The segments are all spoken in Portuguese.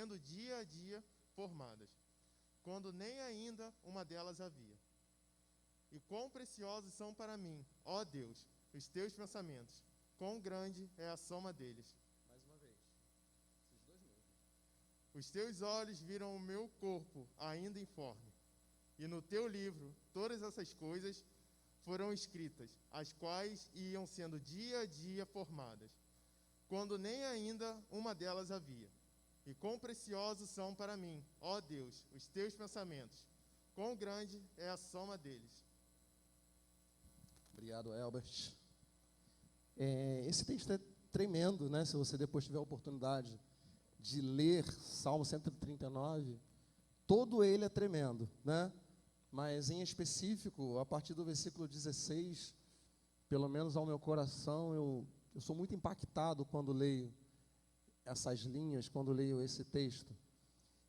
sendo dia a dia formadas, quando nem ainda uma delas havia. E quão preciosos são para mim, ó Deus, os teus pensamentos, quão grande é a soma deles. Mais uma vez, esses dois mesmos. Os teus olhos viram o meu corpo ainda informe, e no teu livro todas essas coisas foram escritas, as quais iam sendo dia a dia formadas, quando nem ainda uma delas havia. E quão preciosos são para mim, ó Deus, os teus pensamentos, quão grande é a soma deles. Obrigado, Elbert. Esse texto é tremendo, né? Se você depois tiver a oportunidade de ler Salmo 139, todo ele é tremendo, né? Mas, em específico, a partir do versículo 16, pelo menos ao meu coração, eu sou muito impactado quando leio essas linhas, quando leio esse texto.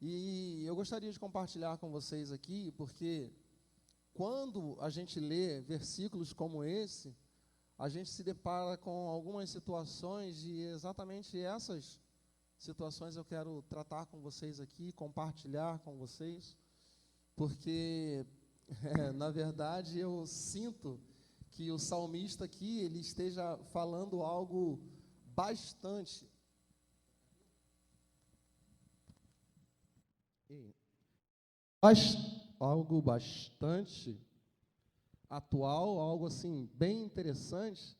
E eu gostaria de compartilhar com vocês aqui, porque quando a gente lê versículos como esse, a gente se depara com algumas situações, e exatamente essas situações eu quero tratar com vocês aqui, compartilhar com vocês, porque, na verdade, eu sinto que o salmista aqui, ele esteja falando algo bastante atual, algo assim bem interessante.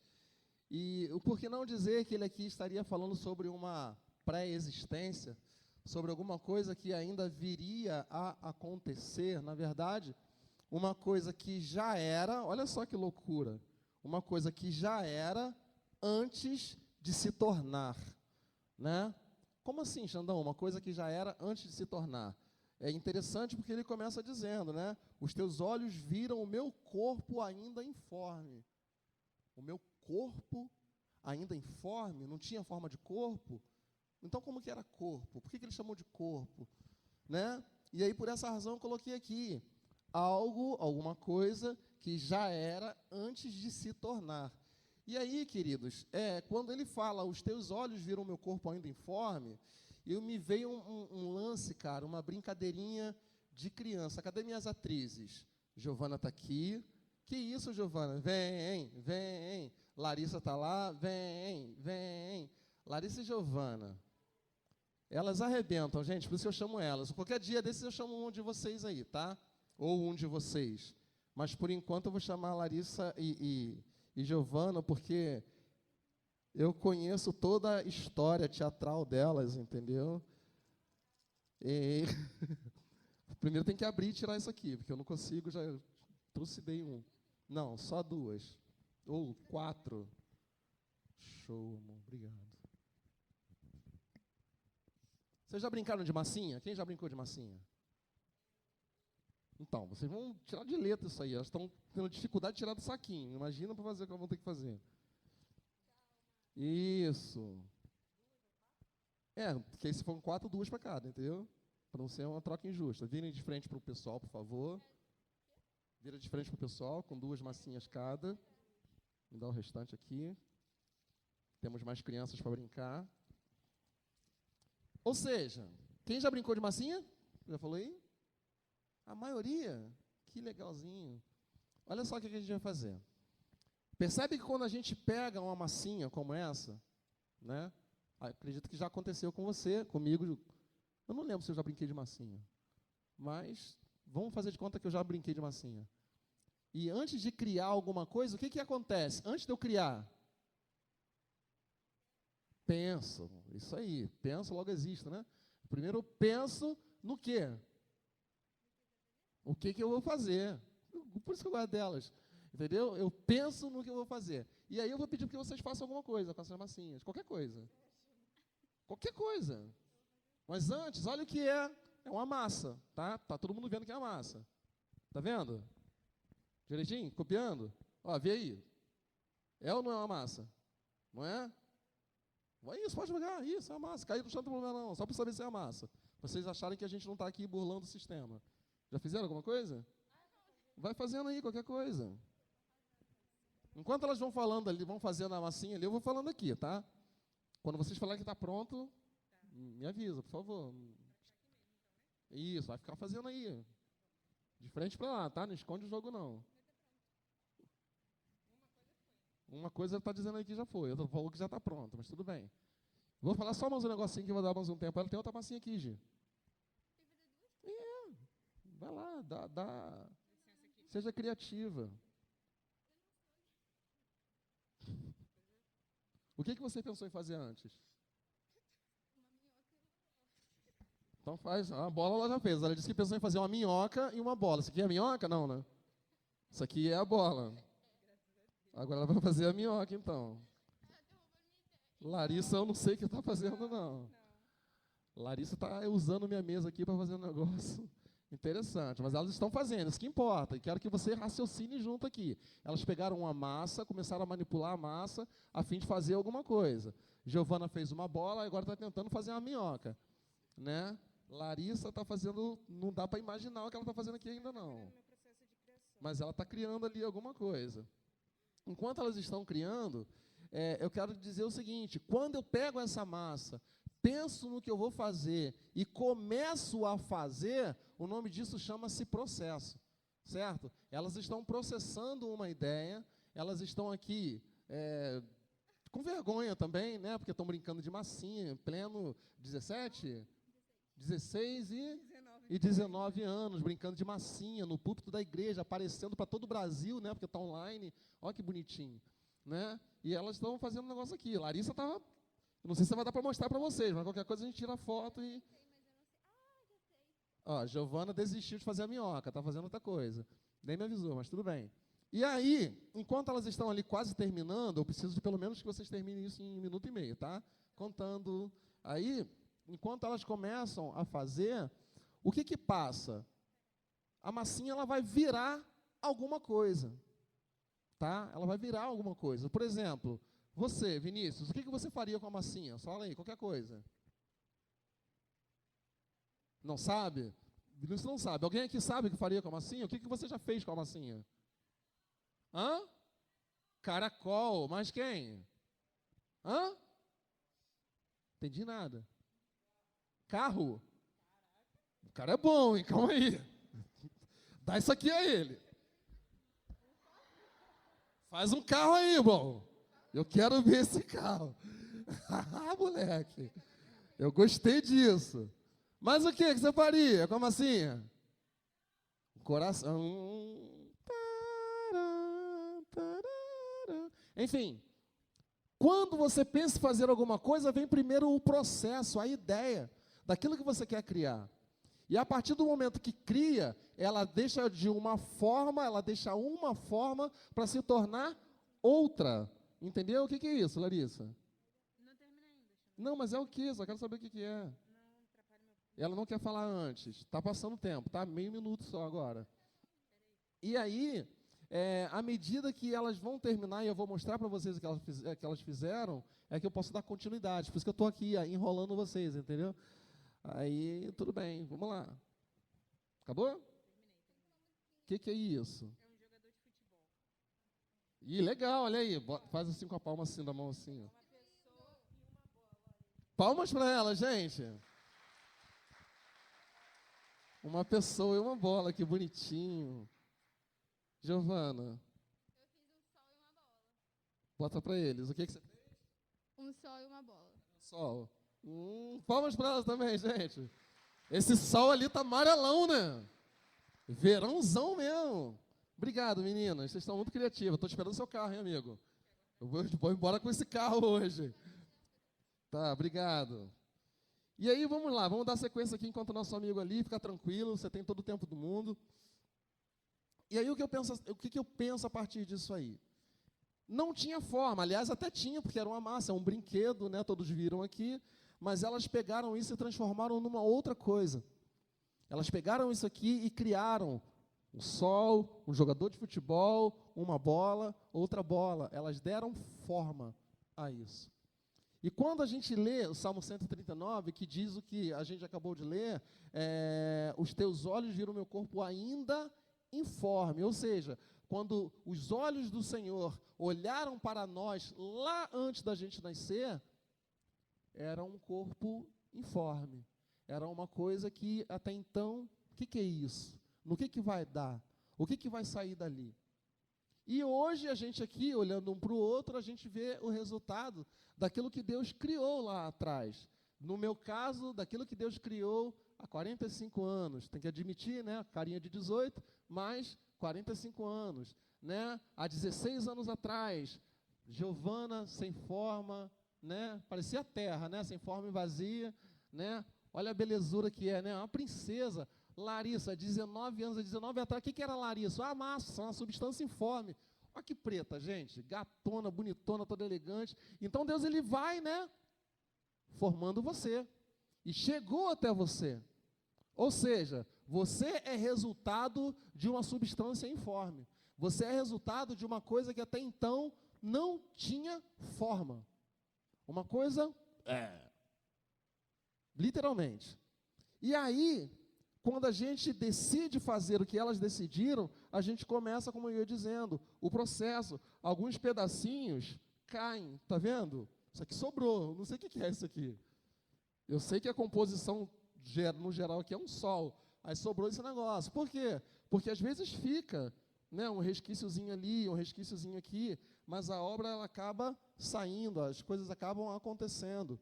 E por que não dizer que ele aqui estaria falando sobre uma pré-existência, sobre alguma coisa que ainda viria a acontecer, na verdade, uma coisa que já era, olha só que loucura, uma coisa que já era antes de se tornar, né? Como assim, Xandão? Uma coisa que já era antes de se tornar. É interessante porque ele começa dizendo, né? Os teus olhos viram o meu corpo ainda informe. O meu corpo ainda informe, não tinha forma de corpo. Então, como que era corpo? Por que ele chamou de corpo? Né? E aí, por essa razão, eu coloquei aqui alguma coisa que já era antes de se tornar. E aí, queridos, quando ele fala, os teus olhos viram o meu corpo ainda informe, me veio um lance, cara, uma brincadeirinha de criança. Cadê minhas atrizes? Giovana está aqui. Que isso, Giovana? Vem, vem. Larissa está lá. Vem, vem. Larissa e Giovana. Elas arrebentam, gente, por isso eu chamo elas. Qualquer dia desses eu chamo um de vocês aí, tá? Ou um de vocês. Mas, por enquanto, eu vou chamar Larissa e Giovana, porque eu conheço toda a história teatral delas, entendeu? E primeiro tem que abrir e tirar isso aqui, porque eu não consigo, já trucidei um. Não, só duas. Ou 4. Show, amor, obrigado. Vocês já brincaram de massinha? Quem já brincou de massinha? Então, vocês vão tirar de letra isso aí. Elas estão tendo dificuldade de tirar do saquinho. Imagina para fazer o que elas vão ter que fazer. Isso. Porque aí se for 4, 2 para cada, entendeu? Para não ser uma troca injusta. Virem de frente para o pessoal, por favor. Vira de frente para o pessoal, com 2 massinhas cada. Me dá o restante aqui. Temos mais crianças para brincar. Ou seja, quem já brincou de massinha? Já falou aí? A maioria? Que legalzinho. Olha só o que a gente vai fazer. Percebe que quando a gente pega uma massinha como essa, né? Acredito que já aconteceu com você, comigo. Eu não lembro se eu já brinquei de massinha. Mas vamos fazer de conta que eu já brinquei de massinha. E antes de criar alguma coisa, o que acontece? Antes de eu criar, penso. Isso aí, penso, logo existe, né? Primeiro eu penso no quê? O que eu vou fazer? Por isso que eu gosto delas. Entendeu? Eu penso no que eu vou fazer. E aí eu vou pedir que vocês façam alguma coisa com essas massinhas. Qualquer coisa. Qualquer coisa. Mas antes, olha o que é. É uma massa, tá? Tá todo mundo vendo que é uma massa. Tá vendo? Direitinho? Copiando? Ó, vê aí. É ou não é uma massa? Não é? Isso, pode jogar. Isso, é uma massa. Cair no chão não tem problema não. Só para saber se é uma massa. Pra vocês acharem que a gente não está aqui burlando o sistema. Já fizeram alguma coisa? Vai fazendo aí qualquer coisa. Enquanto elas vão falando ali, vão fazendo a massinha ali, eu vou falando aqui, tá? Quando vocês falarem que está pronto, me avisa, por favor. Isso, vai ficar fazendo aí. De frente para lá, tá? Não esconde o jogo, não. Uma coisa ele está dizendo aí que já foi, outra falou que já está pronto, mas tudo bem. Vou falar só mais um negocinho que vai dar mais um tempo. Ela tem outra massinha aqui, Gi. Vai lá, dá. Seja criativa. O que você pensou em fazer antes? Então faz. A bola ela já fez. Ela disse que pensou em fazer uma minhoca e uma bola. Isso aqui é a minhoca? Não, né? Isso aqui é a bola. Agora ela vai fazer a minhoca, então. Larissa, eu não sei o que está fazendo, não. Larissa está usando minha mesa aqui para fazer um negócio interessante. Mas elas estão fazendo, isso que importa. E quero que você raciocine junto aqui. Elas pegaram uma massa, começaram a manipular a massa a fim de fazer alguma coisa. Giovana fez uma bola, agora está tentando fazer uma minhoca. Né? Larissa está fazendo, não dá para imaginar o que ela está fazendo aqui ainda, não. Mas ela está criando ali alguma coisa. Enquanto elas estão criando, eu quero dizer o seguinte: quando eu pego essa massa, penso no que eu vou fazer e começo a fazer, o nome disso chama-se processo, certo? Elas estão processando uma ideia, elas estão aqui com vergonha também, né? Porque estão brincando de massinha, em pleno 17, 16 e 19 anos, brincando de massinha no púlpito da igreja, aparecendo para todo o Brasil, né? Porque está online, olha que bonitinho, né? E elas estão fazendo um negócio aqui. Larissa estava, não sei se vai dar para mostrar para vocês, mas qualquer coisa a gente tira a foto e... Ó, Giovana desistiu de fazer a minhoca, está fazendo outra coisa. Nem me avisou, mas tudo bem. E aí, enquanto elas estão ali quase terminando, eu preciso de pelo menos que vocês terminem isso em 1 minuto e meio, tá? Contando. Aí, enquanto elas começam a fazer, o que passa? A massinha ela vai virar alguma coisa, tá? Ela vai virar alguma coisa. Por exemplo, você, Vinícius, o que você faria com a massinha? Fala aí, qualquer coisa. Não sabe? Vinícius não sabe. Alguém aqui sabe o que faria com a massinha? O que você já fez com a massinha? Hã? Caracol. Mas quem? Hã? Entendi nada. Carro? O cara é bom, hein? Calma aí. Dá isso aqui a ele. Faz um carro aí, irmão. Eu quero ver esse carro. Ah, moleque. Eu gostei disso. Mas o que você faria com a massinha? Coração. Enfim, quando você pensa em fazer alguma coisa, vem primeiro o processo, a ideia daquilo que você quer criar. E a partir do momento que cria, ela deixa uma forma para se tornar outra. Entendeu? O que é isso, Larissa? Não terminei ainda. Não, mas é o quê? Só quero saber o que é. Não atrapalhe meu... Ela não quer falar antes. Está passando tempo, tá? Meio minuto só agora. E aí, à medida que elas vão terminar, e eu vou mostrar para vocês o que elas fizeram, é que eu posso dar continuidade. Por isso que eu estou aqui enrolando vocês, entendeu? Aí, tudo bem, vamos lá. Acabou? Terminei. O que é isso? É um jogador de futebol. Ih, legal, olha aí. Faz assim com a palma assim da mão assim. Ó. Uma pessoa e uma bola. Palmas para ela, gente. Uma pessoa e uma bola, que bonitinho. Giovana. Eu fiz um sol e uma bola. Bota para eles. O que você fez? Um sol e uma bola. Sol. Palmas para elas também, gente. Esse sol ali tá amarelão, né? Verãozão mesmo. Obrigado, meninas. Vocês estão muito criativas. Estou esperando o seu carro, hein, amigo? Eu vou embora com esse carro hoje. Tá, obrigado. E aí, vamos lá. Vamos dar sequência aqui enquanto o nosso amigo ali. Fica tranquilo, você tem todo o tempo do mundo. E aí, o que eu penso a partir disso aí? Não tinha forma. Aliás, até tinha, porque era uma massa, é um brinquedo, né? Todos viram aqui. Mas elas pegaram isso e transformaram numa outra coisa. Elas pegaram isso aqui e criaram um sol, um jogador de futebol, uma bola, outra bola. Elas deram forma a isso. E quando a gente lê o Salmo 139, que diz o que a gente acabou de ler, os teus olhos viram meu corpo ainda informe. Ou seja, quando os olhos do Senhor olharam para nós lá antes da gente nascer, era um corpo informe. Era uma coisa que, até então, o que é isso? No que vai dar? O que vai sair dali? E hoje, a gente aqui, olhando um para o outro, a gente vê o resultado daquilo que Deus criou lá atrás. No meu caso, daquilo que Deus criou há 45 anos. Tem que admitir, né? Carinha de 18, mais 45 anos. Né? Há 16 anos atrás, Giovana sem forma, né? Parecia terra, né? Sem forma e vazia, né? Olha a belezura que é, né? Uma princesa. Larissa, 19 anos, 19 atrás, o que era Larissa? Ah, massa, uma substância informe. Olha que preta, gente, gatona, bonitona, toda elegante. Então Deus, ele vai, né, formando você. E chegou até você. Ou seja, você é resultado de uma substância informe. Você é resultado de uma coisa que até então não tinha forma. Uma coisa, literalmente. E aí, quando a gente decide fazer o que elas decidiram, a gente começa, como eu ia dizendo, o processo. Alguns pedacinhos caem, tá vendo? Isso aqui sobrou, não sei o que é isso aqui. Eu sei que a composição, no geral, aqui é um sol. Aí sobrou esse negócio. Por quê? Porque às vezes fica, né, um resquíciozinho ali, um resquíciozinho aqui, mas a obra ela acaba saindo, as coisas acabam acontecendo.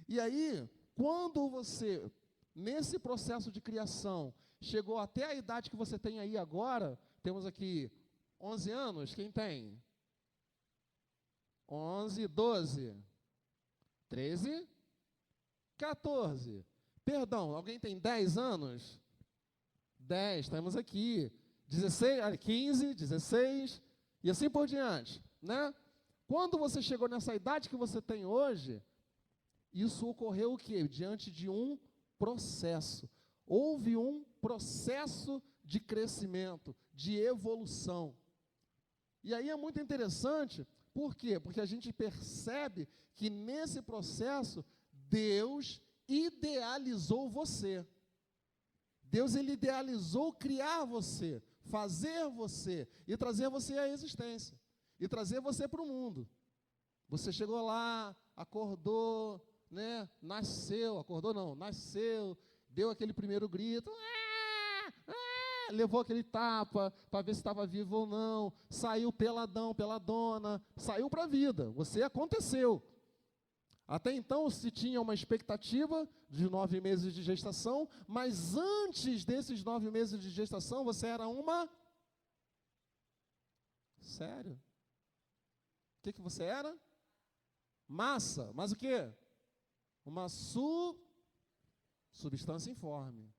E aí, quando você, nesse processo de criação, chegou até a idade que você tem aí agora, temos aqui 11 anos, quem tem? 11, 12, 13, 14. Perdão, alguém tem 10 anos? 10, estamos aqui. 16, 15, 16, e assim por diante, né? Quando você chegou nessa idade que você tem hoje, isso ocorreu o quê? Diante de um processo. Houve um processo de crescimento, de evolução. E aí é muito interessante, por quê? Porque a gente percebe que nesse processo, Deus idealizou você. Deus, ele idealizou criar você, fazer você e trazer você à existência. E trazer você para o mundo. Você chegou lá, acordou, né? Nasceu, acordou não, nasceu, deu aquele primeiro grito, levou aquele tapa para ver se estava vivo ou não, saiu peladão, peladona, saiu para a vida, você aconteceu. Até então se tinha uma expectativa de 9 meses de gestação, mas antes desses 9 meses de gestação, você era uma... Sério? O que você era? Massa. Mas o quê? Uma substância informe.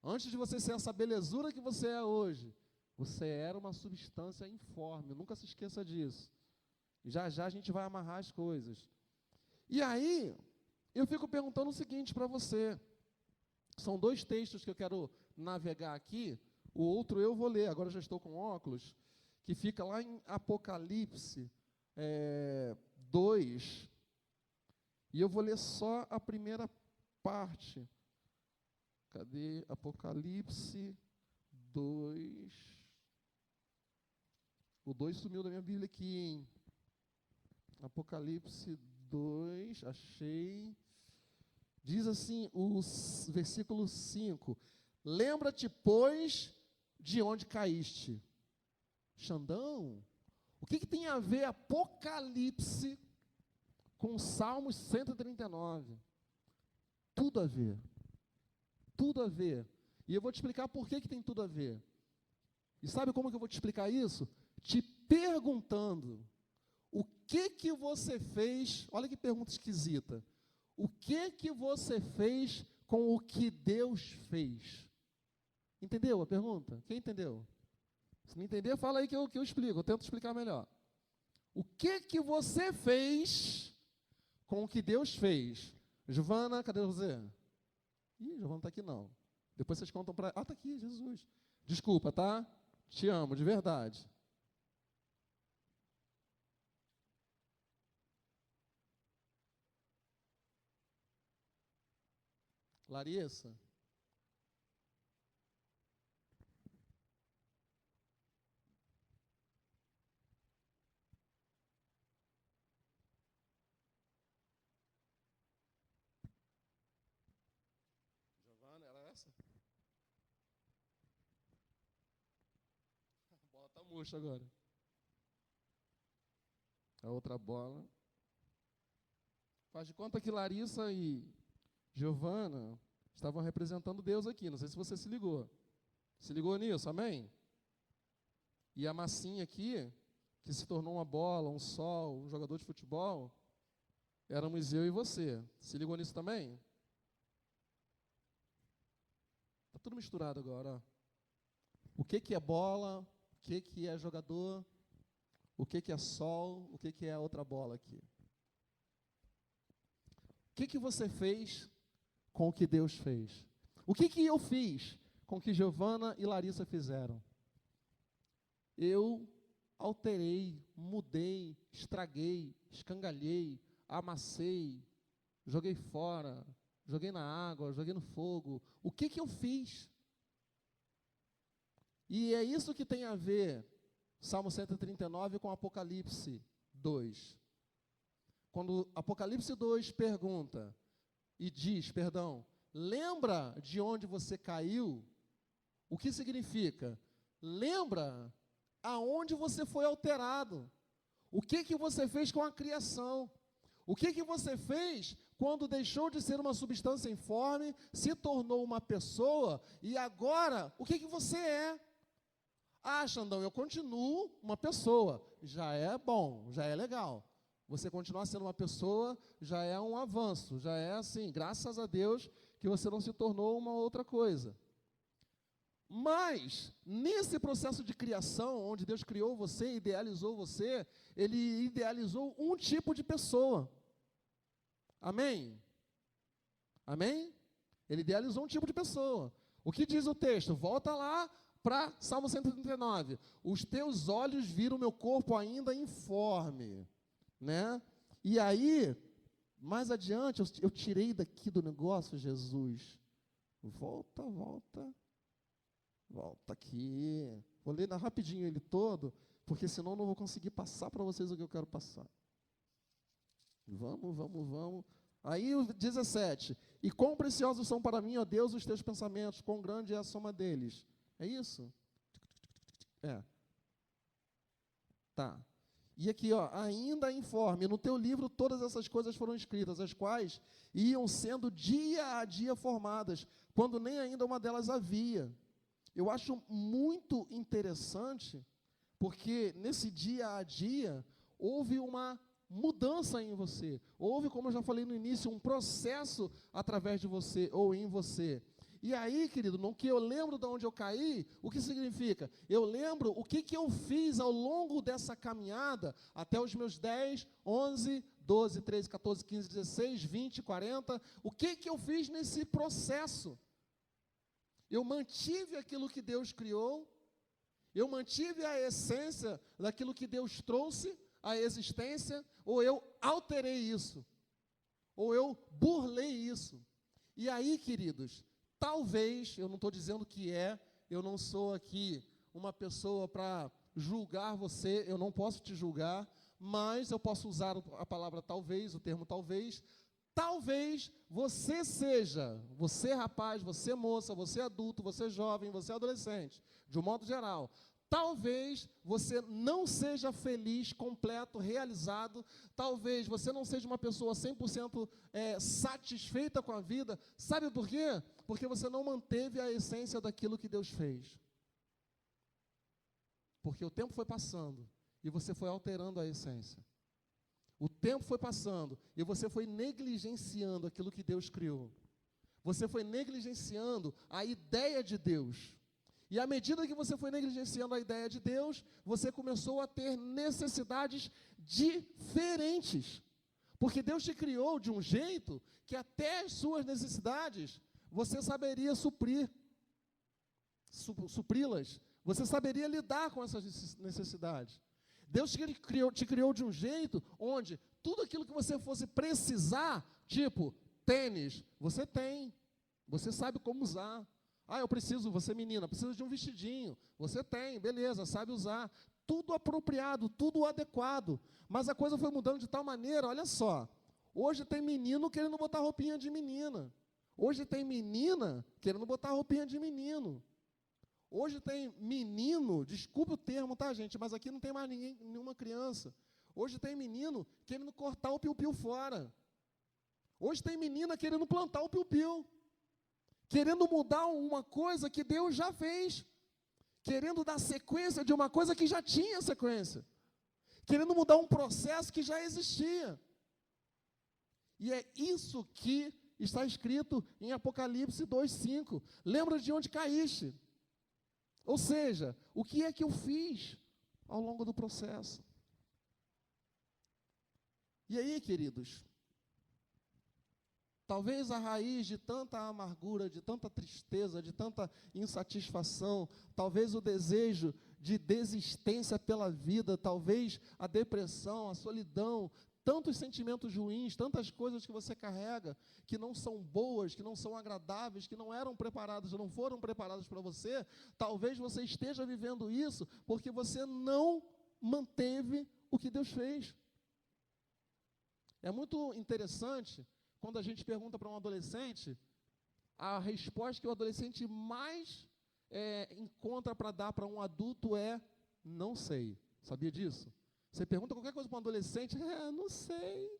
Antes de você ser essa belezura que você é hoje, você era uma substância informe. Nunca se esqueça disso. Já já a gente vai amarrar as coisas. E aí, eu fico perguntando o seguinte para você. São 2 textos que eu quero navegar aqui. O outro eu vou ler, agora eu já estou com óculos, que fica lá em Apocalipse 2. E eu vou ler só a primeira parte. Cadê? Apocalipse 2. O 2 sumiu da minha Bíblia aqui, hein? Apocalipse 2, achei. Diz assim, o versículo 5. Lembra-te, pois, de onde caíste. Xandão, o que tem a ver Apocalipse com Salmos 139? Tudo a ver. Tudo a ver. E eu vou te explicar por que tem tudo a ver. E sabe como que eu vou te explicar isso? Te perguntando, o que você fez, olha que pergunta esquisita, o que você fez com o que Deus fez? Entendeu a pergunta? Quem entendeu? Se não entender, fala aí que eu explico, eu tento explicar melhor. O que você fez com o que Deus fez? Giovana, cadê você? Ih, Giovana não está aqui não. Depois vocês contam para... Ah, está aqui, Jesus. Desculpa, tá? Te amo, de verdade. Larissa? murcha agora. A outra bola. Faz de conta que Larissa e Giovana estavam representando Deus aqui. Não sei se você se ligou. Se ligou nisso, amém? E a massinha aqui, que se tornou uma bola, um sol, um jogador de futebol, éramos eu e você. Se ligou nisso também? Está tudo misturado agora. Ó. O que é bola, o que é jogador, o que é sol, o que é a outra bola aqui. O que você fez com o que Deus fez? O que eu fiz com o que Giovana e Larissa fizeram? Eu alterei, mudei, estraguei, escangalhei, amassei, joguei fora, joguei na água, joguei no fogo. O que eu fiz? E é isso que tem a ver, Salmo 139 com Apocalipse 2. Quando Apocalipse 2 pergunta, e diz, lembra de onde você caiu? O que significa? Lembra aonde você foi alterado. O que você fez com a criação? O que você fez quando deixou de ser uma substância informe, se tornou uma pessoa, e agora, o que você é? Ah, Xandão, eu continuo uma pessoa. Já é bom, já é legal. Você continuar sendo uma pessoa já é um avanço, já é assim, graças a Deus que você não se tornou uma outra coisa. Mas, nesse processo de criação, onde Deus criou você, idealizou você, Ele idealizou um tipo de pessoa. Amém? Amém? Ele idealizou um tipo de pessoa. O que diz o texto? Volta lá para Salmo 139. Os teus olhos viram meu corpo ainda informe. Né? E aí, mais adiante, eu tirei daqui do negócio, Jesus. Volta aqui. Vou ler rapidinho ele todo, porque senão eu não vou conseguir passar para vocês o que eu quero passar. Vamos. Aí o 17. E quão preciosos são para mim, ó Deus, os teus pensamentos, quão grande é a soma deles. É isso? É. Tá. E aqui, ó, ainda informe, no teu livro todas essas coisas foram escritas, as quais iam sendo dia a dia formadas, quando nem ainda uma delas havia. Eu acho muito interessante, porque nesse dia a dia, houve uma mudança em você. Houve, como eu já falei no início, um processo através de você, ou em você. E aí, querido, no que eu lembro de onde eu caí, o que significa? Eu lembro o que eu fiz ao longo dessa caminhada, até os meus 10, 11, 12, 13, 14, 15, 16, 20, 40, o que eu fiz nesse processo? Eu mantive aquilo que Deus criou, eu mantive a essência daquilo que Deus trouxe à existência, ou eu alterei isso, ou eu burlei isso. E aí, queridos, talvez, eu não estou dizendo que eu não sou aqui uma pessoa para julgar você, eu não posso te julgar, mas eu posso usar a palavra talvez, o termo talvez você seja, você rapaz, você moça, você adulto, você jovem, você adolescente, de um modo geral, talvez você não seja feliz, completo, realizado, talvez você não seja uma pessoa 100% satisfeita com a vida. Sabe por quê? Porque você não manteve a essência daquilo que Deus fez. Porque o tempo foi passando e você foi alterando a essência. O tempo foi passando e você foi negligenciando aquilo que Deus criou. Você foi negligenciando a ideia de Deus. E à medida que você foi negligenciando a ideia de Deus, você começou a ter necessidades diferentes. Porque Deus te criou de um jeito que até as suas necessidades você saberia supri-las. Você saberia lidar com essas necessidades. Deus te criou de um jeito onde tudo aquilo que você fosse precisar, tipo tênis, você tem. Você sabe como usar. Ah, eu preciso, você menina, precisa de um vestidinho. Você tem, beleza, sabe usar. Tudo apropriado, tudo adequado. Mas a coisa foi mudando de tal maneira, olha só. Hoje tem menino querendo botar roupinha de menina. Hoje tem menina querendo botar roupinha de menino. Hoje tem menino, desculpe o termo, tá, gente? Mas aqui não tem mais nenhuma criança. Hoje tem menino querendo cortar o piu-piu fora. Hoje tem menina querendo plantar o piu-piu. Querendo mudar uma coisa que Deus já fez. Querendo dar sequência de uma coisa que já tinha sequência. Querendo mudar um processo que já existia. E é isso que está escrito em Apocalipse 2:5. Lembra de onde caíste. Ou seja, o que é que eu fiz ao longo do processo? E aí, queridos, talvez a raiz de tanta amargura, de tanta tristeza, de tanta insatisfação, talvez o desejo de desistência pela vida, talvez a depressão, a solidão, tantos sentimentos ruins, tantas coisas que você carrega, que não são boas, que não são agradáveis, que não eram preparadas, não foram preparadas para você, talvez você esteja vivendo isso porque você não manteve o que Deus fez. É muito interessante quando a gente pergunta para um adolescente, a resposta que o adolescente mais encontra para dar para um adulto é: não sei. Sabia disso? Você pergunta qualquer coisa para um adolescente, não sei,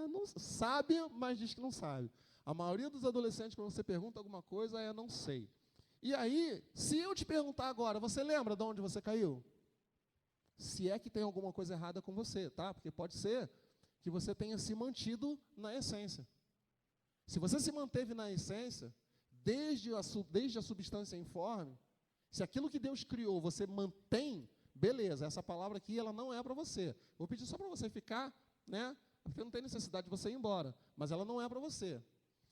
não sabe, mas diz que não sabe. A maioria dos adolescentes, quando você pergunta alguma coisa, não sei. E aí, se eu te perguntar agora, você lembra de onde você caiu? Se é que tem alguma coisa errada com você, tá? Porque pode ser que você tenha se mantido na essência. Se você se manteve na essência, desde a substância informe, se aquilo que Deus criou você mantém, beleza, essa palavra aqui ela não é para você. Vou pedir só para você ficar, né? Porque não tem necessidade de você ir embora, mas ela não é para você.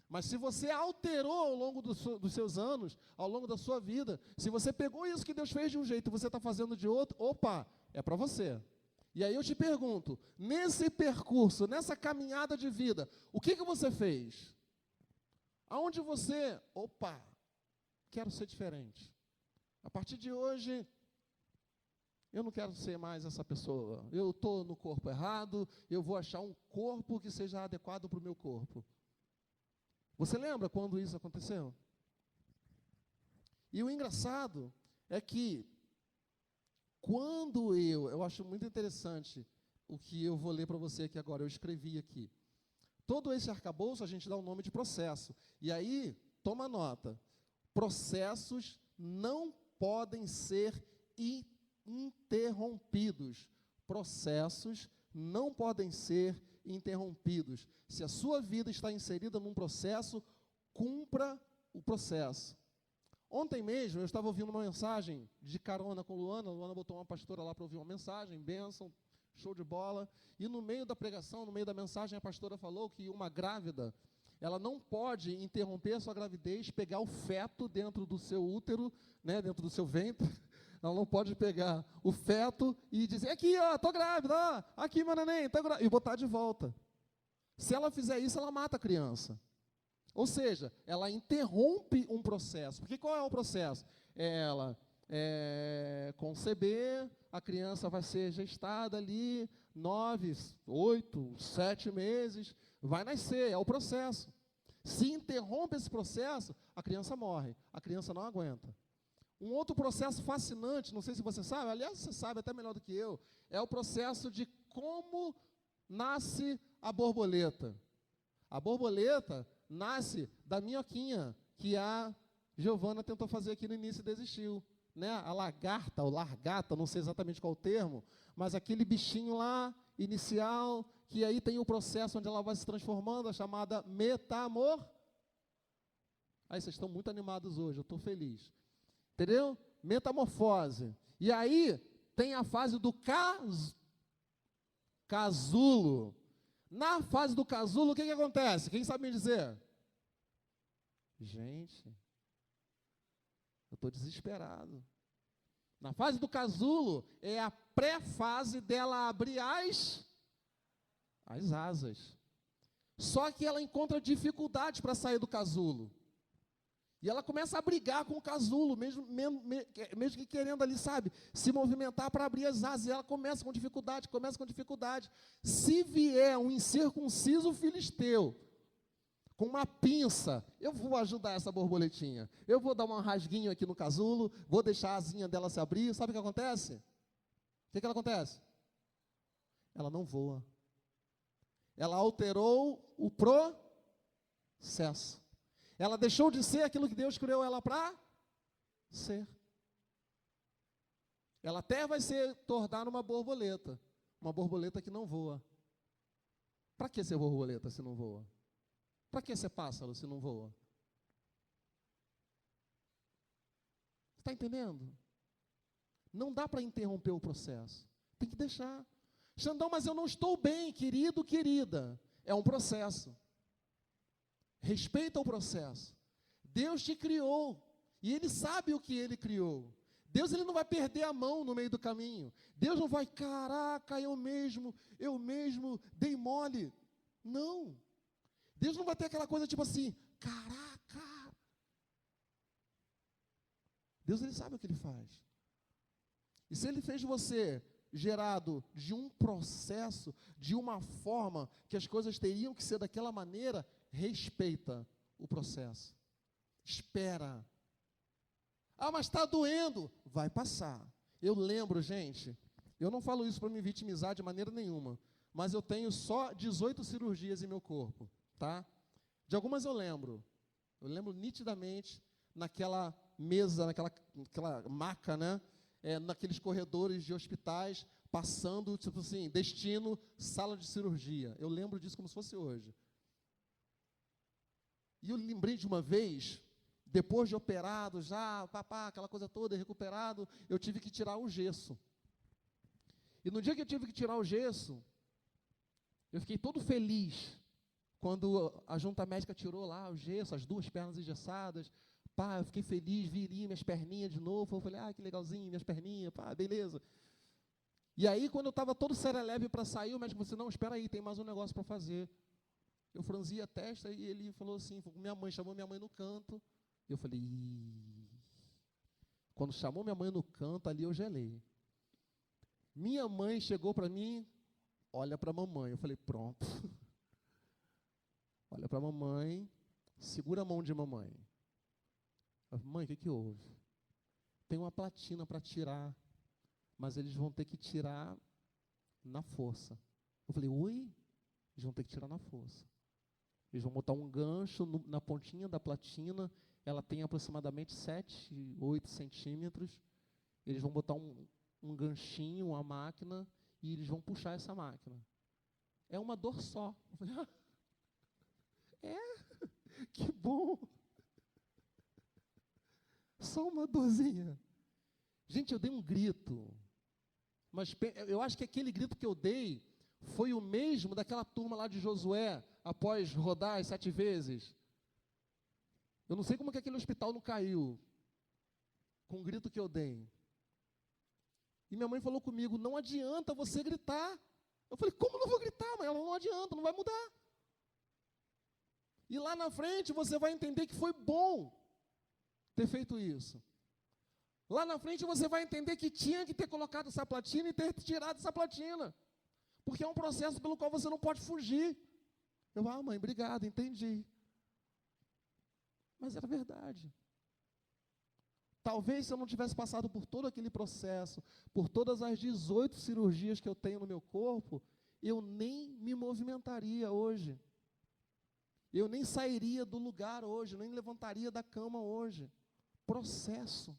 Mas se você alterou ao longo dos seus anos, ao longo da sua vida, se você pegou isso que Deus fez de um jeito e você está fazendo de outro, opa, é para você. E aí eu te pergunto, nesse percurso, nessa caminhada de vida, o que você fez? Aonde você, quero ser diferente. A partir de hoje, eu não quero ser mais essa pessoa. Eu estou no corpo errado, eu vou achar um corpo que seja adequado para o meu corpo. Você lembra quando isso aconteceu? E o engraçado é que, quando eu acho muito interessante o que eu vou ler para você aqui agora, eu escrevi aqui. Todo esse arcabouço a gente dá o nome de processo. E aí, toma nota, processos não podem ser interrompidos. Processos não podem ser interrompidos. Se a sua vida está inserida num processo, cumpra o processo. Ontem mesmo, eu estava ouvindo uma mensagem de carona com Luana. Luana botou uma pastora lá para ouvir uma mensagem, bênção, show de bola. E no meio da pregação, no meio da mensagem, a pastora falou que uma grávida, ela não pode interromper a sua gravidez, pegar o feto dentro do seu útero, né, dentro do seu ventre. Ela não pode pegar o feto e dizer, aqui, estou grávida, aqui, meu neném, tô grávida, e botar de volta. Se ela fizer isso, ela mata a criança. Ou seja, ela interrompe um processo. Porque qual é o processo? Ela conceber, a criança vai ser gestada ali 9, 8, 7 meses, vai nascer, é o processo. Se interrompe esse processo, a criança morre, a criança não aguenta. Um outro processo fascinante, não sei se você sabe, aliás, você sabe até melhor do que eu, é o processo de como nasce a borboleta. A borboleta nasce da minhoquinha, que a Giovana tentou fazer aqui no início e desistiu. Né? A lagarta, ou largata, não sei exatamente qual o termo, mas aquele bichinho lá, inicial, que aí tem o processo onde ela vai se transformando, a chamada metamor. Aí vocês estão muito animados hoje, eu estou feliz. Entendeu? Metamorfose. E aí tem a fase do casulo. Na fase do casulo, o que acontece? Quem sabe me dizer? Gente, eu estou desesperado. Na fase do casulo, é a pré-fase dela abrir as asas. Só que ela encontra dificuldade para sair do casulo. E ela começa a brigar com o casulo, mesmo que querendo ali, sabe, se movimentar para abrir as asas. E ela começa com dificuldade. Se vier um incircunciso filisteu, com uma pinça, eu vou ajudar essa borboletinha. Eu vou dar um rasguinho aqui no casulo, vou deixar a asinha dela se abrir. Sabe o que acontece? O que ela acontece? Ela não voa. Ela alterou o processo. Ela deixou de ser aquilo que Deus criou ela para ser. Ela até vai se tornar uma borboleta que não voa. Para que ser borboleta se não voa? Para que ser pássaro se não voa? Está entendendo? Não dá para interromper o processo. Tem que deixar. Xandão, mas eu não estou bem, querido, querida. É um processo. Respeita o processo. Deus te criou. E Ele sabe o que Ele criou. Deus ele não vai perder a mão no meio do caminho. Deus não vai, caraca, eu mesmo dei mole. Não. Deus não vai ter aquela coisa tipo assim, caraca. Deus ele sabe o que Ele faz. E se Ele fez você gerado de um processo, de uma forma que as coisas teriam que ser daquela maneira, respeita o processo. Espera. Ah, mas está doendo. Vai passar. Eu lembro, gente, eu não falo isso para me vitimizar de maneira nenhuma, mas eu tenho só 18 cirurgias em meu corpo, tá? De algumas eu lembro. Eu lembro nitidamente naquela mesa, naquela maca, né? Naqueles corredores de hospitais, passando, tipo assim, destino, sala de cirurgia. Eu lembro disso como se fosse hoje. E eu lembrei de uma vez, depois de operado, já, aquela coisa toda, recuperado, eu tive que tirar o gesso. E no dia que eu tive que tirar o gesso, eu fiquei todo feliz, quando a junta médica tirou lá o gesso, as 2 pernas engessadas. Eu fiquei feliz, vi minhas perninhas de novo, eu falei, que legalzinho, minhas perninhas, beleza. E aí, quando eu estava todo serelepe para sair, o médico falou assim, não, espera aí, tem mais um negócio para fazer. Eu franzi a testa e ele falou assim, chamou minha mãe no canto. Eu falei, quando chamou minha mãe no canto, ali eu gelei. Minha mãe chegou para mim, olha para a mamãe. Eu falei, pronto. Olha para a mamãe, segura a mão de mamãe. Eu falei, mãe, o que houve? Tem uma platina para tirar, mas eles vão ter que tirar na força. Eu falei, oi? Eles vão ter que tirar na força. Eles vão botar um gancho na pontinha da platina, ela tem aproximadamente 7, 8 centímetros. Eles vão botar um ganchinho, uma máquina, e eles vão puxar essa máquina. É uma dor só. Eu falei, que bom. Só uma dorzinha. Gente, eu dei um grito. Mas eu acho que aquele grito que eu dei foi o mesmo daquela turma lá de Josué, após rodar as 7 vezes. Eu não sei como que aquele hospital não caiu, com o grito que eu dei. E minha mãe falou comigo, não adianta você gritar. Eu falei, como não vou gritar, mãe? Ela, não adianta, não vai mudar. E lá na frente você vai entender que foi bom ter feito isso. Lá na frente você vai entender que tinha que ter colocado essa platina e ter tirado essa platina. Porque é um processo pelo qual você não pode fugir. Eu, mãe, obrigado, entendi. Mas era verdade. Talvez se eu não tivesse passado por todo aquele processo, por todas as 18 cirurgias que eu tenho no meu corpo, eu nem me movimentaria hoje. Eu nem sairia do lugar hoje, nem levantaria da cama hoje. Processo.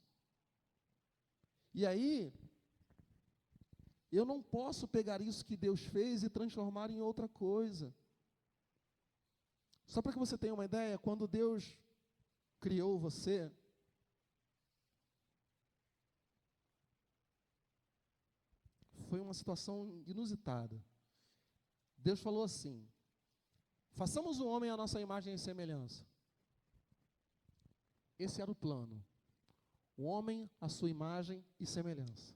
E aí, eu não posso pegar isso que Deus fez e transformar em outra coisa. Só para que você tenha uma ideia, quando Deus criou você, foi uma situação inusitada. Deus falou assim, façamos o homem à nossa imagem e semelhança. Esse era o plano. O homem à sua imagem e semelhança.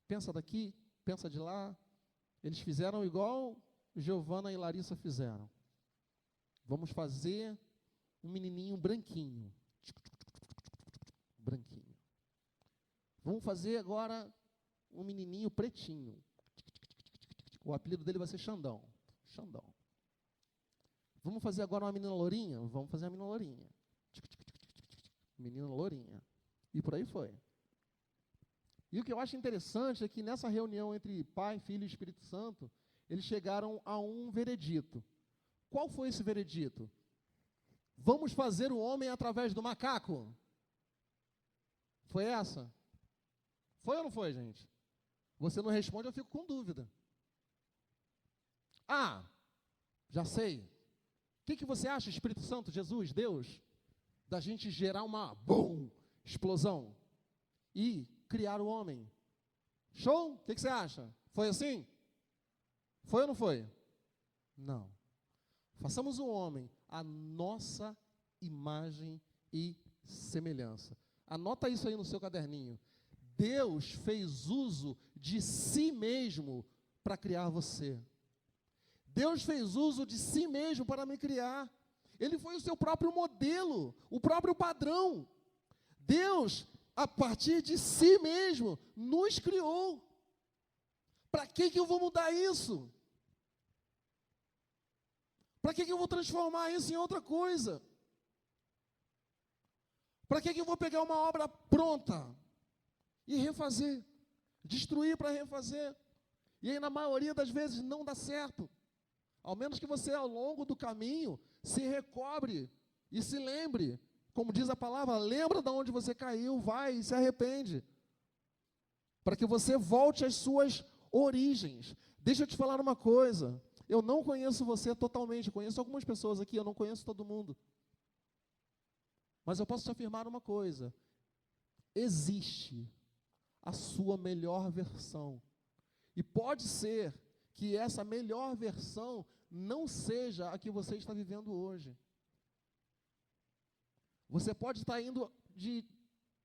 Pensa daqui, pensa de lá. Eles fizeram igual Giovana e Larissa fizeram. Vamos fazer um menininho branquinho. Branquinho. Vamos fazer agora um menininho pretinho. O apelido dele vai ser Xandão. Xandão. Vamos fazer agora uma menina lourinha? Vamos fazer uma menina lourinha. Menina lourinha. E por aí foi. E o que eu acho interessante é que nessa reunião entre Pai, Filho e Espírito Santo, eles chegaram a um veredito. Qual foi esse veredito? Vamos fazer o homem através do macaco? Foi essa? Foi ou não foi, gente? Você não responde, eu fico com dúvida. Ah, já sei. O que você acha, Espírito Santo, Jesus, Deus, da gente gerar uma explosão e criar o homem? Show? O que você acha? Foi assim? Foi ou não foi? Não. Façamos o homem a nossa imagem e semelhança. Anota isso aí no seu caderninho. Deus fez uso de si mesmo para criar você. Deus fez uso de si mesmo para me criar. Ele foi o seu próprio modelo, o próprio padrão. Deus, a partir de si mesmo, nos criou. Para que eu vou mudar isso? Para que eu vou transformar isso em outra coisa? Para que eu vou pegar uma obra pronta e refazer? Destruir para refazer? E aí, na maioria das vezes, não dá certo. Ao menos que você, ao longo do caminho, se recobre e se lembre. Como diz a palavra, lembra de onde você caiu, vai e se arrepende. Para que você volte às suas origens. Deixa eu te falar uma coisa. Eu não conheço você totalmente, conheço algumas pessoas aqui, eu não conheço todo mundo. Mas eu posso te afirmar uma coisa. Existe a sua melhor versão. E pode ser que essa melhor versão não seja a que você está vivendo hoje. Você pode estar indo de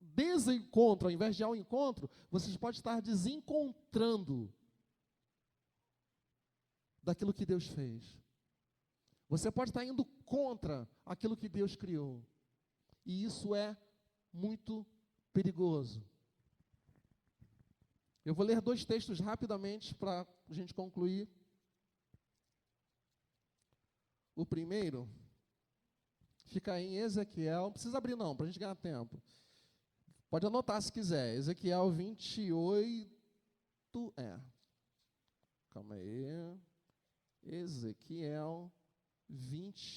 desencontro, ao invés de ao encontro, você pode estar desencontrando daquilo que Deus fez. Você pode estar indo contra aquilo que Deus criou. E isso é muito perigoso. Eu vou ler 2 textos rapidamente para a gente concluir. O primeiro fica em Ezequiel, não precisa abrir não, para a gente ganhar tempo. Pode anotar se quiser, Ezequiel 28, calma aí, Ezequiel 28,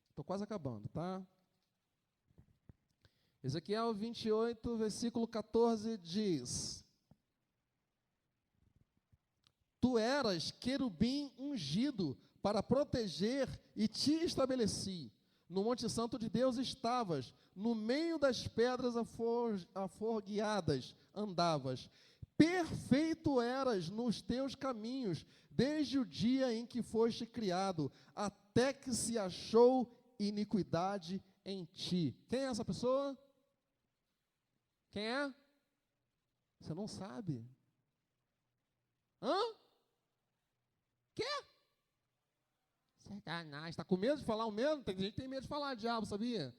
estou quase acabando, tá? Ezequiel 28, versículo 14 diz: Tu eras querubim ungido para proteger e te estabeleci. No Monte Santo de Deus estavas, no meio das pedras aforgueadas andavas. Perfeito eras nos teus caminhos, desde o dia em que foste criado, até que se achou iniquidade em ti. Quem é essa pessoa? Quem é? Você não sabe. Hã? Quê? Satanás. Está com medo de falar o mesmo? Tem gente que tem medo de falar diabo, sabia?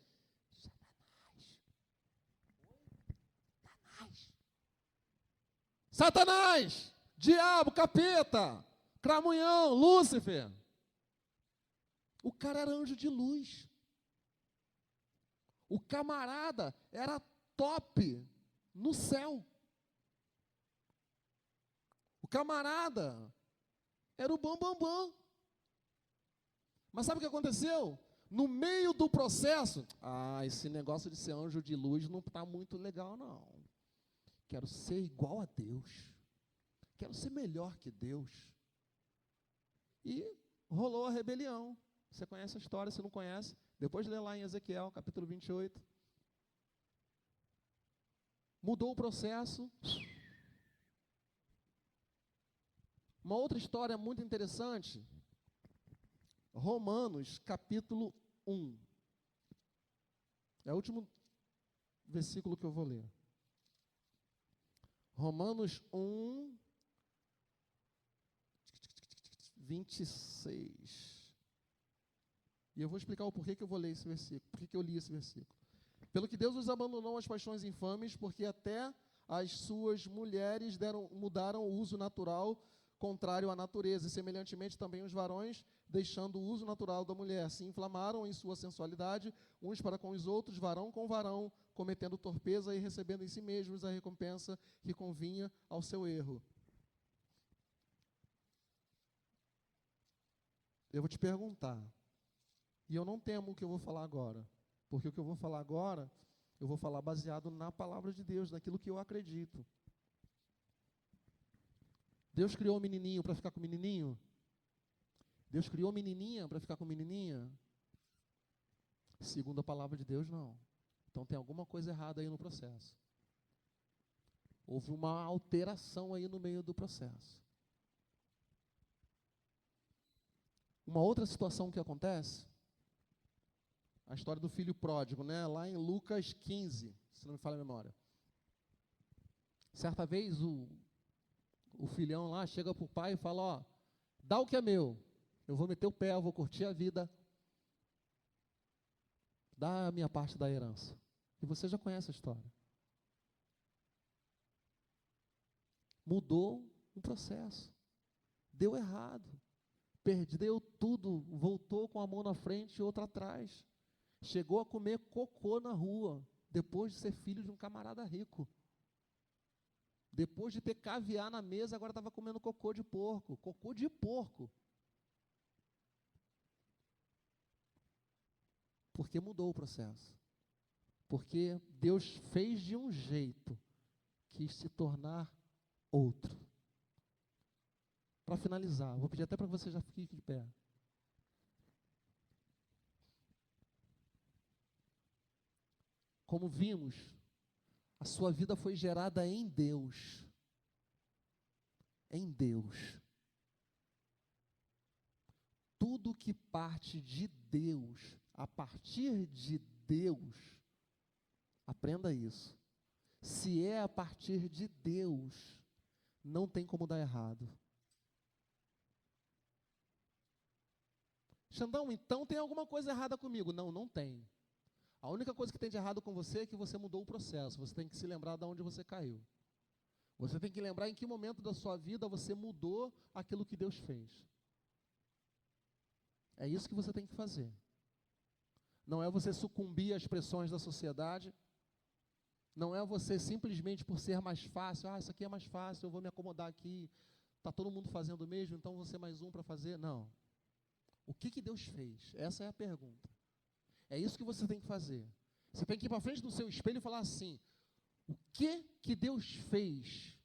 Satanás, diabo, capeta, cramunhão, Lúcifer. O cara era anjo de luz. O camarada era top no céu. O camarada era o bambambam. Mas sabe o que aconteceu? No meio do processo, esse negócio de ser anjo de luz não está muito legal, não. Quero ser igual a Deus. Quero ser melhor que Deus. E rolou a rebelião. Você conhece a história, se não conhece, depois lê lá em Ezequiel, capítulo 28. Mudou o processo. Uma outra história muito interessante, Romanos, capítulo 1. É o último versículo que eu vou ler. Romanos 1, 26. E eu vou explicar o porquê que eu vou ler esse versículo, porquê que eu li esse versículo. Pelo que Deus os abandonou às paixões infames, porque até as suas mulheres mudaram o uso natural contrário à natureza, e semelhantemente também os varões deixando o uso natural da mulher. Se inflamaram em sua sensualidade, uns para com os outros, varão com varão, cometendo torpeza e recebendo em si mesmos a recompensa que convinha ao seu erro. Eu vou te perguntar, e eu não temo o que eu vou falar agora, porque o que eu vou falar agora, eu vou falar baseado na palavra de Deus, naquilo que eu acredito. Deus criou o menininho para ficar com o menininho? Deus criou a menininha para ficar com a menininha? Segundo a palavra de Deus, não. Então tem alguma coisa errada aí no processo. Houve uma alteração aí no meio do processo. Uma outra situação que acontece, a história do filho pródigo, né? Lá em Lucas 15, se não me falha a memória. Certa vez o filhão lá chega para o pai e fala, ó, dá o que é meu, eu vou meter o pé, eu vou curtir a vida, dá a minha parte da herança. E você já conhece a história. Mudou um processo, deu errado, perdeu tudo, voltou com a mão na frente e outra atrás. Chegou a comer cocô na rua, depois de ser filho de um camarada rico. Depois de ter caviar na mesa, agora estava comendo cocô de porco. Cocô de porco. Porque mudou o processo. Porque Deus fez de um jeito, quis se tornar outro. Para finalizar, vou pedir até para que você já fique de pé. Como vimos, a sua vida foi gerada em Deus. Em Deus. Tudo que parte de Deus, a partir de Deus, aprenda isso. Se é a partir de Deus, não tem como dar errado. Xandão, então tem alguma coisa errada comigo? Não, não tem. A única coisa que tem de errado com você é que você mudou o processo. Você tem que se lembrar de onde você caiu. Você tem que lembrar em que momento da sua vida você mudou aquilo que Deus fez. É isso que você tem que fazer. Não é você sucumbir às pressões da sociedade. Não é você simplesmente por ser mais fácil. Ah, isso aqui é mais fácil, eu vou me acomodar aqui. Está todo mundo fazendo o mesmo, então vou ser mais um para fazer. Não. O que Deus fez? Essa é a pergunta. É isso que você tem que fazer. Você tem que ir para frente do seu espelho e falar assim, o que Deus fez?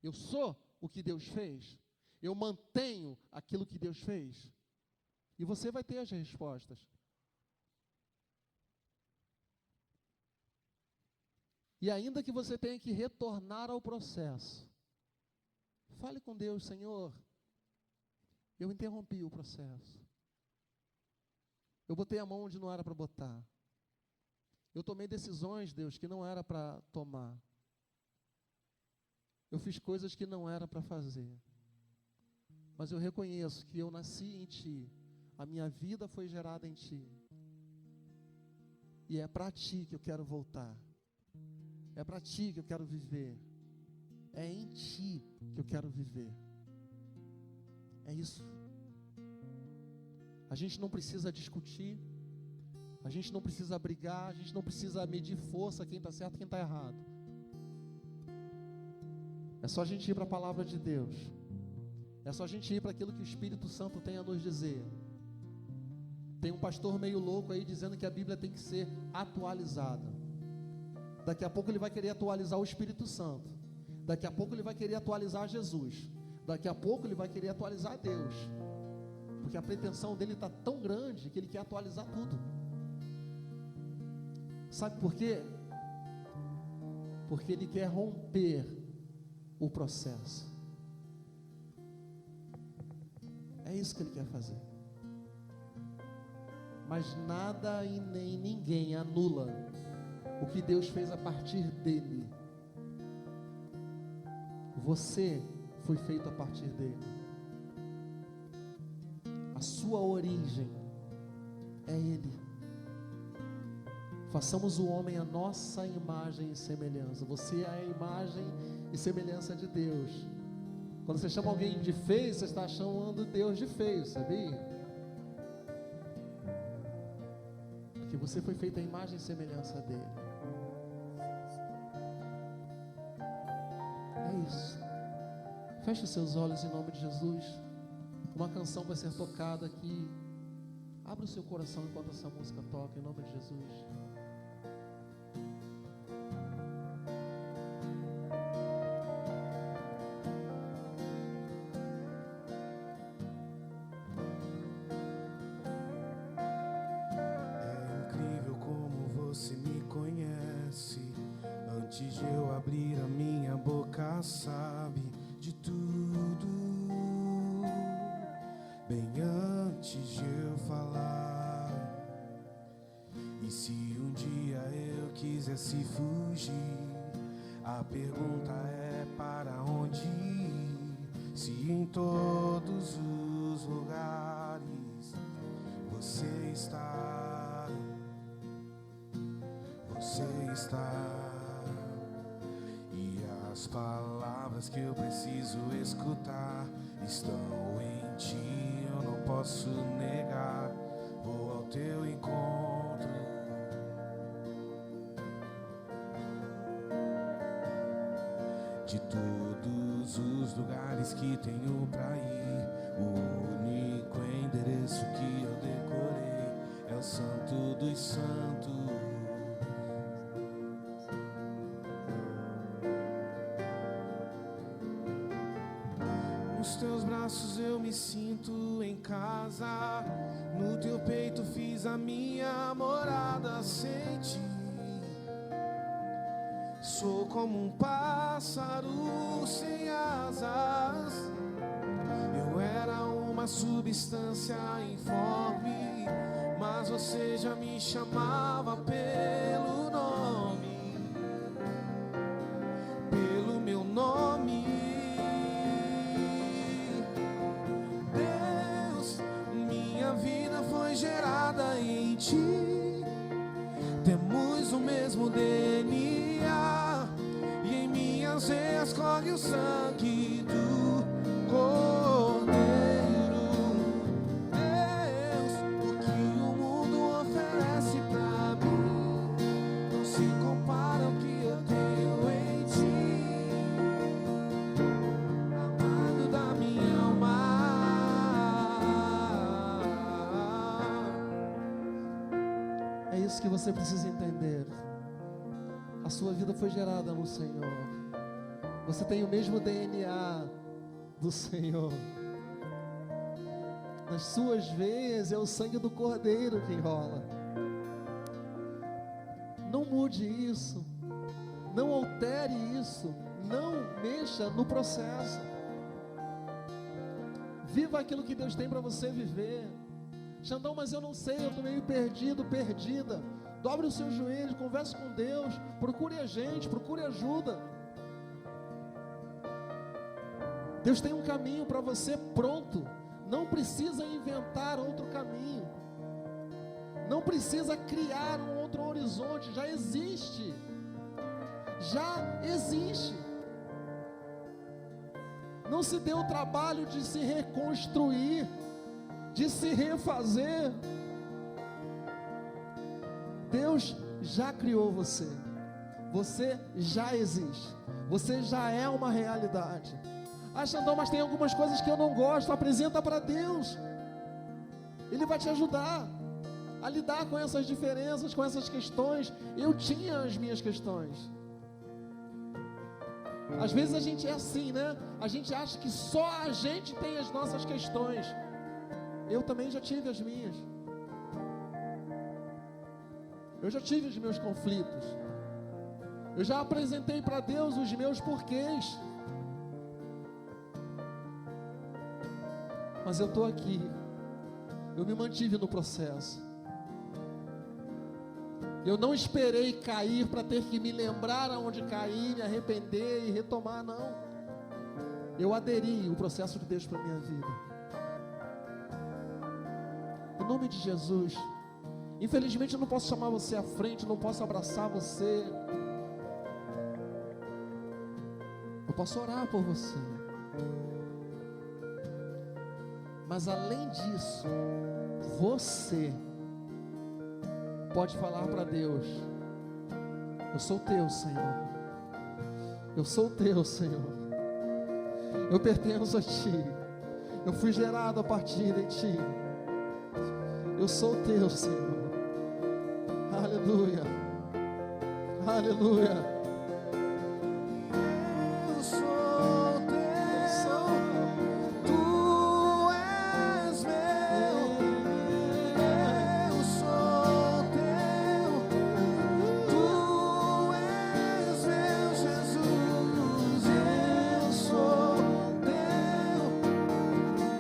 Eu sou o que Deus fez? Eu mantenho aquilo que Deus fez? E você vai ter as respostas. E ainda que você tenha que retornar ao processo, fale com Deus, Senhor, eu interrompi o processo. Eu botei a mão onde não era para botar. Eu tomei decisões, Deus, que não era para tomar. Eu fiz coisas que não era para fazer. Mas eu reconheço que eu nasci em Ti. A minha vida foi gerada em Ti. E é para Ti que eu quero voltar. É para Ti que eu quero viver. É em Ti que eu quero viver. É isso. A gente não precisa discutir, a gente não precisa brigar, a gente não precisa medir força, quem está certo e quem está errado. É só a gente ir para a palavra de Deus. É só a gente ir para aquilo que o Espírito Santo tem a nos dizer. Tem um pastor meio louco aí dizendo que a Bíblia tem que ser atualizada. Daqui a pouco ele vai querer atualizar o Espírito Santo. Daqui a pouco ele vai querer atualizar Jesus. Daqui a pouco ele vai querer atualizar Deus. Porque a pretensão dele está tão grande que ele quer atualizar tudo. Sabe por quê? Porque ele quer romper o processo. É isso que ele quer fazer. Mas nada e nem ninguém anula o que Deus fez a partir dele. Você foi feito a partir dele. A sua origem é Ele. Façamos o homem a nossa imagem e semelhança. Você é a imagem e semelhança de Deus. Quando você chama alguém de feio, você está chamando Deus de feio, sabia? Porque você foi feito à imagem e semelhança dele. É isso. Feche os seus olhos em nome de Jesus. Uma canção vai ser tocada aqui. Abra o seu coração enquanto essa música toca, em nome de Jesus. É incrível como você me conhece. Antes de eu abrir a minha boca, sabe de tudo. Bem antes de eu falar. E se um dia eu quisesse fugir, a pergunta é para onde ir? Se em todos os lugares você está, você está. E as palavras que eu preciso escutar estão em ti, eu não posso negar. Vou ao teu encontro. De todos os lugares que tenho pra ir, o único endereço que eu decorei é o Santo dos Santos. Nos teus braços eu me sinto em casa, no teu peito fiz a minha morada sem ti. Sou como um pássaro sem asas, eu era uma substância informe, mas você já me chamava pelo nome, pelo meu nome. Minha vida foi gerada em ti, temos o mesmo DNA, e em minhas veias corre o sangue do Cordeiro. Deus, o que o mundo oferece pra mim não se compara ao que eu tenho em ti, amado da minha alma. É isso que você precisa entender. A sua vida foi gerada no Senhor. Você tem o mesmo DNA do Senhor. Nas suas veias é o sangue do Cordeiro que rola. Não mude isso. Não altere isso. Não mexa no processo. Viva aquilo que Deus tem para você viver. Xandão, mas eu não sei, eu estou meio perdido, perdida. Dobre os seus joelhos, converse com Deus, procure a gente, procure ajuda. Deus tem um caminho para você pronto. Não precisa inventar outro caminho. Não precisa criar um outro horizonte, já existe. Já existe. Não se dê o trabalho de se reconstruir, de se refazer. Deus já criou você. Você já existe. Você já é uma realidade. Ah, Xandão, mas tem algumas coisas que eu não gosto. Apresenta para Deus. Ele vai te ajudar a lidar com essas diferenças, com essas questões. Eu tinha as minhas questões. Às vezes a gente é assim, né? A gente acha que só a gente tem as nossas questões. Eu também já tive as minhas. Eu já tive os meus conflitos. Eu já apresentei para Deus os meus porquês. Mas eu estou aqui. Eu me mantive no processo. Eu não esperei cair para ter que me lembrar aonde cair, me arrepender e retomar, não. Eu aderi ao processo de Deus para a minha vida. Em nome de Jesus. Infelizmente eu não posso chamar você à frente, não posso abraçar você. Eu posso orar por você. Mas além disso, você pode falar para Deus: eu sou teu, Senhor. Eu sou teu, Senhor. Eu pertenço a Ti. Eu fui gerado a partir de Ti. Eu sou teu, Senhor. Aleluia. Aleluia. Eu sou teu, tu és meu. Eu sou teu, tu és meu, Jesus. Eu sou teu,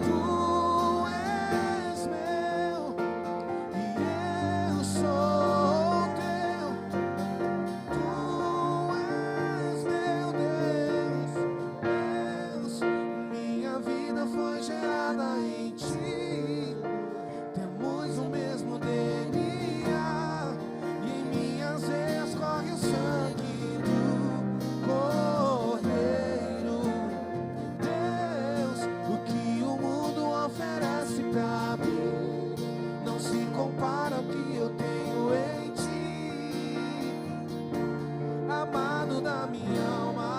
tu és meu. E eu sou teu, tu és meu Deus. Deus, minha vida foi gerada em Ti. Temos o mesmo DNA e em minhas veias corre o sangue do Cordeiro. Deus, o que o mundo oferece pra mim não se compara ao que eu tenho em Ti, amado da minha alma.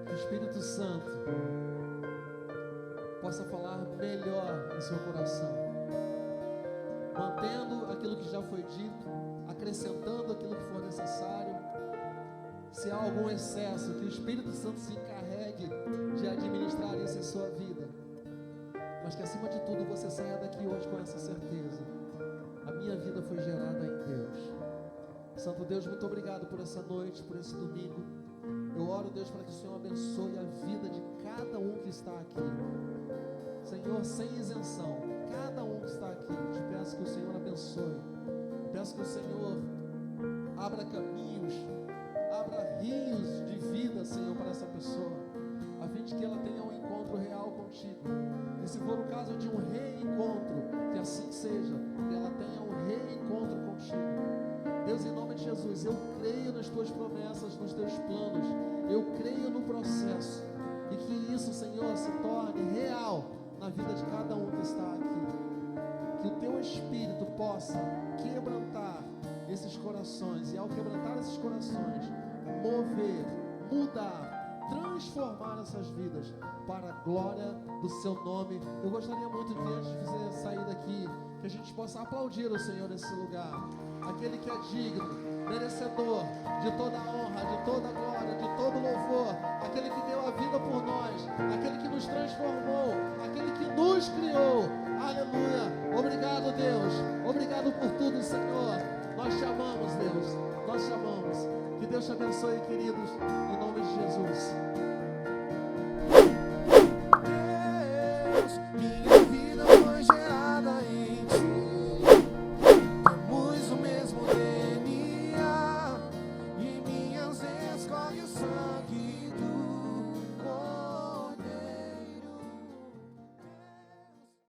Que o Espírito Santo possa falar melhor em seu coração, mantendo aquilo que já foi dito, acrescentando aquilo que for necessário. Se há algum excesso, que o Espírito Santo se encarregue de administrar isso em sua vida. Mas que acima de tudo você saia daqui hoje com essa certeza: a minha vida foi gerada em Deus. Santo Deus, muito obrigado por essa noite, por esse domingo. Eu oro, Deus, para que o Senhor abençoe a vida de cada um que está aqui. Senhor, sem isenção, cada um que está aqui, te peço que o Senhor abençoe. Peço que o Senhor abra caminhos, abra rios de vida, Senhor, para essa pessoa, a fim de que ela tenha um encontro real contigo. E se for o caso de um reencontro, que assim seja, que ela tenha um reencontro contigo. Deus, em nome de Jesus, eu creio nas Tuas promessas, nos Teus planos, eu creio no processo, e que isso, Senhor, se torne real na vida de cada um que está aqui. Que o Teu Espírito possa quebrantar esses corações, e ao quebrantar esses corações, mover, mudar, transformar essas vidas para a glória do Seu nome. Eu gostaria muito que antes de você sair daqui, que a gente possa aplaudir o Senhor nesse lugar, aquele que é digno, merecedor de toda a honra, de toda a glória, de todo o louvor, aquele que deu a vida por nós, aquele que nos transformou, aquele que nos criou. Aleluia. Obrigado, Deus. Obrigado por tudo, Senhor. Nós te amamos, Deus. Nós te amamos. Que Deus te abençoe, queridos.